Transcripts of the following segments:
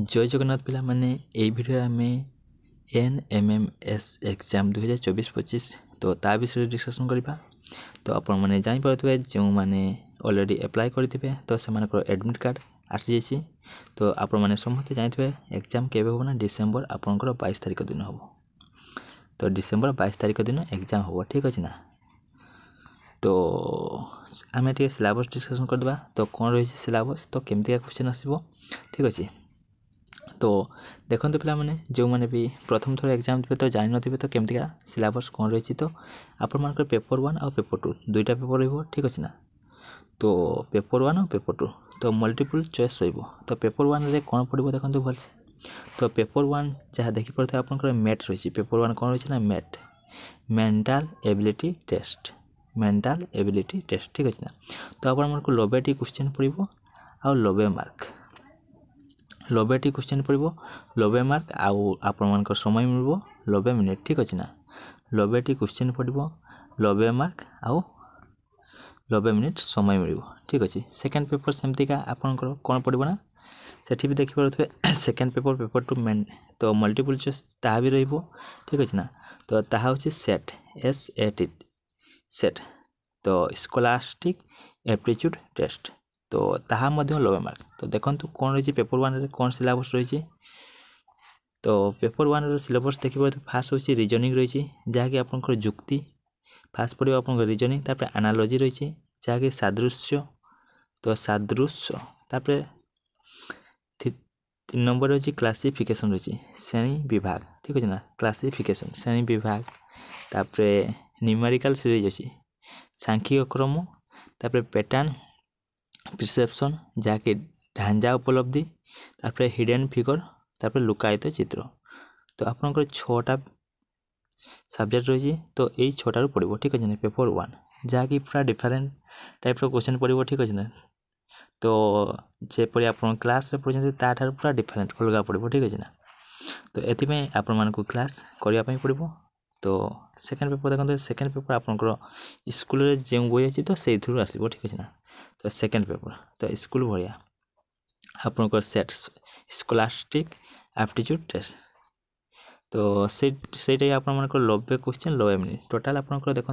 जय जगन्नाथ पिला माने ए भिडियो आम NMMS एग्जाम 2024-25 तो ता विषय डिस्कसन करवा। तो आपण मैंने जापारे जो मैंने ऑलरेडी अप्लाई करेंगे तो से एडमिट कार्ड आसी जाइए। तो आपण मैंने समस्ते जानते एग्जाम केवे हो ना डिसेम्बर आपंकर 22 तारिख दिन हम। तो डिसेम्बर 22 तारिख दिन एग्जाम हम, ठीक अच्छे ना। तो आम सिलेबस डिस्कसन करवा। तो कौन रही सिलेबस तो केमती क्वेश्चन आसो, ठीक अच्छे। तो देखो पिला माने जो मैंने भी प्रथम थोड़ा एग्जाम देते तो जान नथिबे तो केमतिका सिलेबस कौन रही। तो आपण मानकर पेपर 1 और पेपर 2 दुईटा पेपर रही, ठीक अच्छे ना। तो पेपर 1 और पेपर 2 तो मल्टीपल चॉइस रही। तो पेपर 1 रे कौन पड़ो देखो भलसे। तो पेपर 1 जहाँ देखी पड़े आपंकर मैथ रही। पेपर 1 कौन रही ना math, mental ability test, mental ability test, ठीक अच्छे ना। तो आप 90 क्वेश्चन पड़ो आ 90 मार्क, 90 क्वेश्चन पड़ो 90 मार्क आपर समय मिल 90 मिनिट, ठीक अच्छे ना। 90 क्वेश्चन पड़ो 90 मार्क आउ 90 मिनिट समय मिल, ठीक अच्छे। सेकेंड पेपर सेमतिका आपंकर कौन पड़ो ना सेठी भी देखी पारे सेकेंड पेपर पेपर 2 मेन तो मल्टीपल चॉइस ता भी रही, ठीक अच्छे ना। तो ताहा होची सेट SAT सेट तो स्कॉलास्टिक एप्टीट्यूड टेस्ट तो ताहा मध्य 90 मार्क। तो देखो कौन रही पेपर 1 रे कौन सिलेबस रही। तो पेपर 1 रो सिलेबस देखिए फास्ट होची रीजनिंग रही जहाँकि आपंकर जुक्ति फास्ट पड़ो आपंकर रीजनिंग, तापर एनालॉजी रही जहाँकि सादृश्य, तो सादृश्य तापर 3 नंबर रही क्लासिफिकेशन रही श्रेणी विभाग, ठीक अच्छे ना। क्लासिफिकेशन श्रेणी विभाग तापर न्यूमेरिकल सीरीज अच्छी सांख्यिक क्रम तापर पैटर्न प्रिसेप्शन जहाँकि ढांचा उपलब्धि तापर हिडन फिगर तापर लुकायित चित्र। तो आपंकर 6टा सब्जेक्ट रही। तो यही 6टारू पड़ो, ठीक अच्छे ना पेपर 1 जहाँकि पूरा डिफरेंट टाइप क्वेश्चन पड़ो, ठीक अच्छे ना। तो जेपरी आप क्लास पढ़ते ताठार पूरा डिफरेंट अलग पड़ो, ठीक अच्छे ना। तो ये आपण मानक क्लास करने पड़ो। तो सेकेंड पेपर देखते सेकेंड पेपर आपंकर स्कूल जो बही अच्छी तो से आसो, ठीक अच्छे ना। तो सेकेंड पेपर तो स्कूल भाया आपंकर सेट स्कॉलास्टिक एप्टीट्यूड टेस्ट तो से आपंकर 90 क्वेश्चन 90 मिनिट टोटाल आपंकर देखो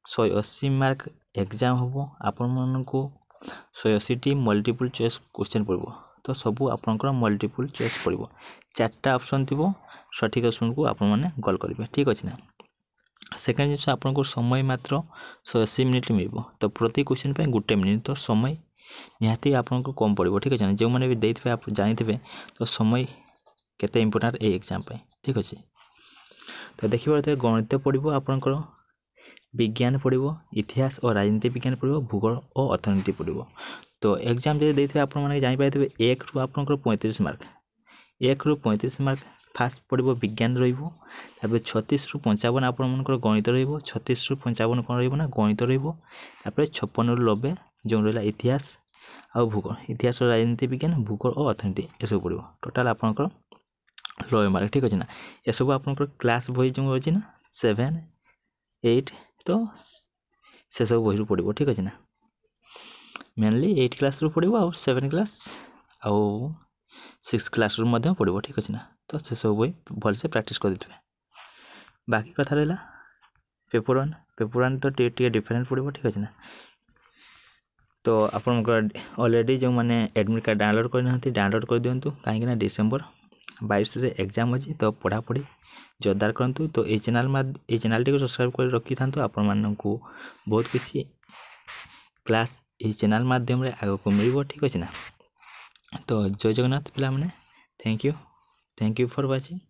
180 मार्क एग्जाम हम। आपण मानक 180 मल्टीपल चॉइस क्वेश्चन पड़ो। तो सबू आपंकर मल्टीपल चॉइस पड़ो 4टा ऑप्शन थी सठिक ऑप्शन को आपण मैंने गल करेंगे, ठीक अच्छे ना। सेकेंड जिन आपको समय मात्र 180 मिनिट मिल। तो प्रति क्वेश्चन पे 1 मिनिट तो समय निहाती आपको कम पड़ो, ठीक अच्छे ना। जो मैंने भी देते आप जानते तो समय केते इम्पोर्टेंट ए एग्जाम पे, ठीक अच्छे। तो देखिए पारे गणित पड़ो आपंकर विज्ञान पड़ो इतिहास और राजनीति विज्ञान पड़ो भूगोल और अर्थनीति पड़ो। तो एग्जाम जो देते आप जापारे 1 रु आपंकर 35 मार्क 1 रु 35 मार्क फास्ट पड़ो विज्ञान रही 36 रु 55 आपंकर गणित रही 36 रु 55 कौन रहा गणित रही 56 रु 90 जो रहा इतिहास और भूगोल इतिहास और राजनीति विज्ञान भूगोल और अर्थनीति ये सब पड़ो टोटाल आपंकर 90 मार्क, ठीक अच्छे ना। ये सब आपंकर क्लास बही जो अच्छी ना 7, 8 तो से सब बही पड़ो, ठीक अच्छे ना। मेनली 8 क्लास रु पड़ो आ 7 क्लास आउ 6 क्लास रु पड़ो, ठीक अच्छे ना। तो से सब बही भलसे प्रैक्टिस कर देते। बाकी कथा रहा पेपर 1 तो टे डिफरेंट पड़ो, ठीक अच्छे ना। तो आप ऑलरेडी जो मैंने एडमिट कार्ड डाउनलोड करना डाउनलोड कर दिंतु कहीं डिसेम्बर 22 रे एग्जाम अच्छी। तो पढ़ापढ़ी जोरदार करूँ। तो ये चैनल टी सब्सक्राइब कर रखी था आपण को बहुत किसी क्लास ये चैनल माध्यम रे आगे को मिल, ठीक अच्छे ना। तो जय जगन्नाथ पिला माने थैंक यू फॉर वाचिंग।